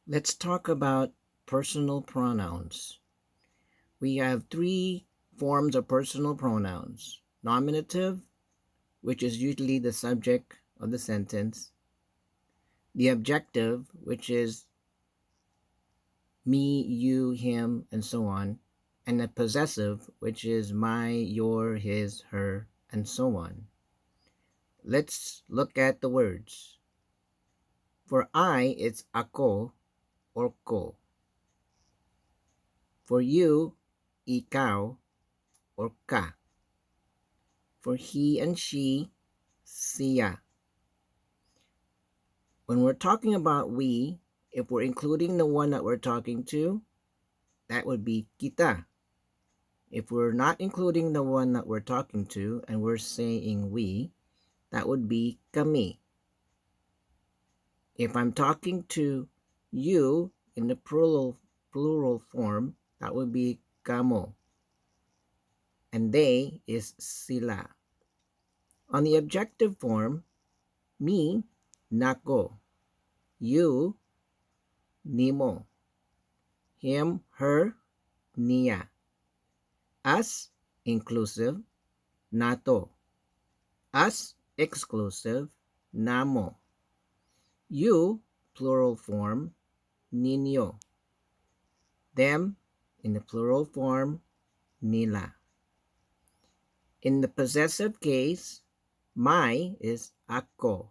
Let's talk about personal pronouns. We have three forms of personal pronouns: nominative, which is usually the subject of the sentence, the objective, which is me, you, him, and so on, and the possessive, which is my, your, his, her, and so on. Let's look at the words. For I, it's ako or ko. For you, ikaw or ka. For he and she, siya. When we're talking about we, if we're including the one that we're talking to, that would be kita. If we're not including the one that we're talking to and we're saying we, that would be kami. If I'm talking to you in the plural form, that would be kamo. And they is sila. On the objective form, me, nako. You, nimo. Him, her, niya. Us, inclusive, nato. Us, exclusive, namo. You, plural form, ninyo. Them, in the plural form, nila. In the possessive case, my is ako.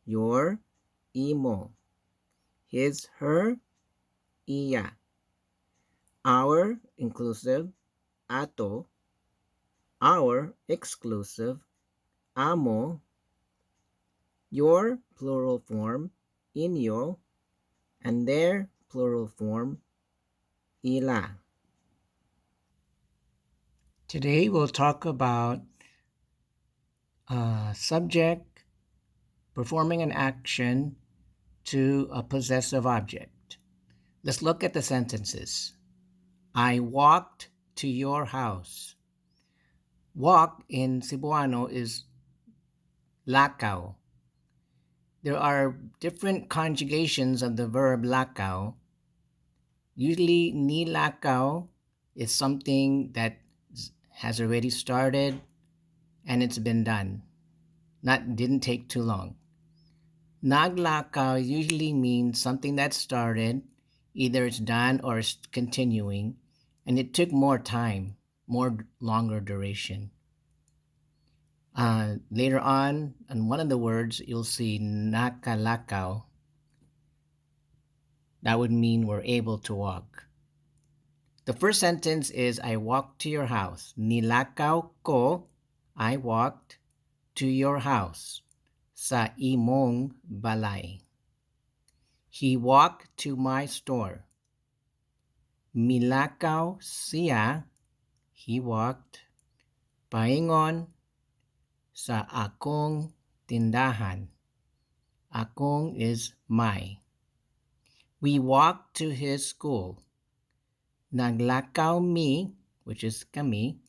Your, imo. His, her, iya. Our, inclusive, ato. Our, exclusive, amo. Your, plural form, inyo. And their, plural form, ila. Today we'll talk about a subject performing an action to a possessive object. Let's look at the sentences. I walked to your house. Walk in Cebuano is lakaw. There are different conjugations of the verb lakaw. Usually, nilakaw is something that has already started and it's been done. Didn't take too long. Nanglakaw usually means something that started, either it's done or it's continuing, and it took more time, more longer duration. Later on one of the words, you'll see nakalakaw. That would mean we're able to walk. The first sentence is, I walked to your house. Nilakaw ko, I walked to your house. Sa imong balay. He walked to my store. Milakaw siya, he walked. Paingon sa akong tindahan. Akong is my. We walked to his school. Naglakaw mi, which is kami.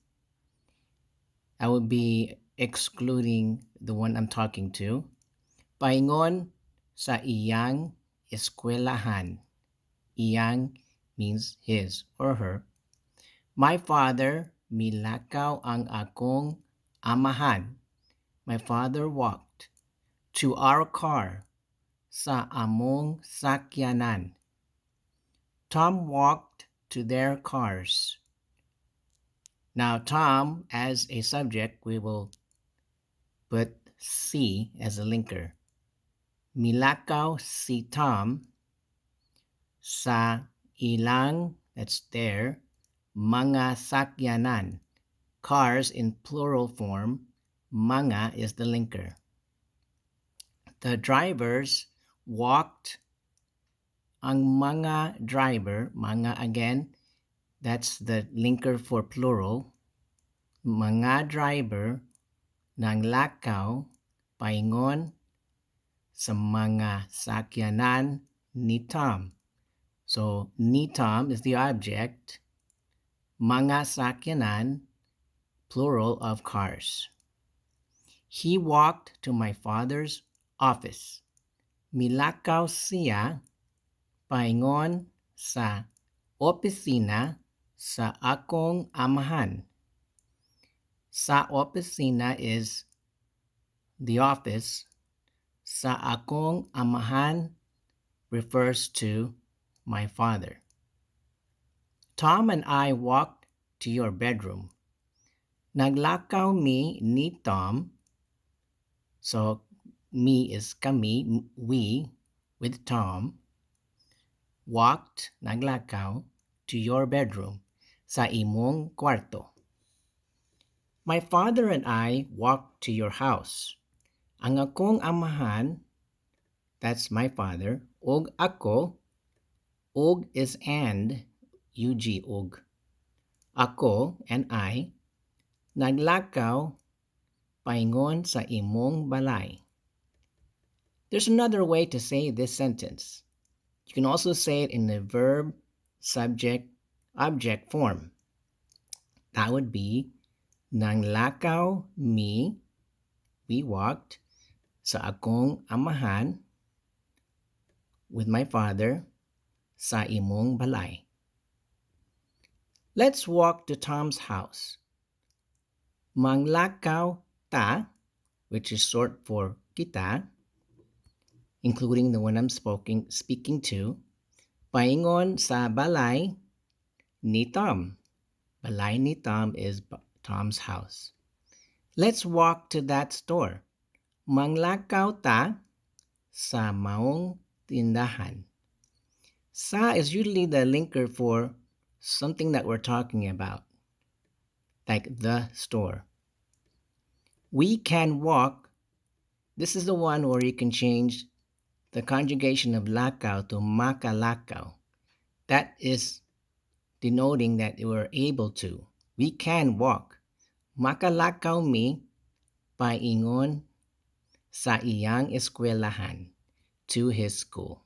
I would be excluding the one I'm talking to. Paingon sa iyang eskwelahan. Iyang means his or her. My father, milakaw ang akong amahan. My father walked to our car. Sa among sakyanan. Tom walked to their cars. Now, Tom, as a subject, we will put si as a linker. Milakaw si Tom sa ilang, that's their, mga sakyanan. Cars in plural form, mga is the linker. The drivers walked. Ang mga driver, mga again, that's the linker for plural. Mga driver nanglakaw paingon sa mga sakyanan ni Tom. So, ni Tom is the object. Mga sakyanan, plural of cars. He walked to my father's office. Milakaw siya paingon sa opisina sa akong amahan. Sa opisina is the office. Sa akong amahan refers to my father. Tom and I walked to your bedroom. Naglakaw mi ni Tom. So, me is kami, we, with Tom. Walked, naglakaw, to your bedroom, sa imong kwarto. My father and I walked to your house. Ang akong amahan, that's my father, og ako, og is and, ug, og. Ako and I, naglakaw, paingon sa imong balay. There's another way to say this sentence. You can also say it in the verb, subject, object form. That would be, nanglakaw mi, we walked, sa akong amahan, with my father, sa imong balay. Let's walk to Tom's house. Manglakaw ta, which is short for kita, including the one I'm speaking to, paingon sa balay ni Tom. Balay ni Tom is Tom's house. Let's walk to that store. Manglakaw ta sa maong tindahan. Sa is usually the linker for something that we're talking about, like the store. We can walk. This is the one where you can change the conjugation of lakaw to makalakaw. That is denoting that we're able to. We can walk. Makalakaw mi paingon sa iyang eskwelahan, to his school.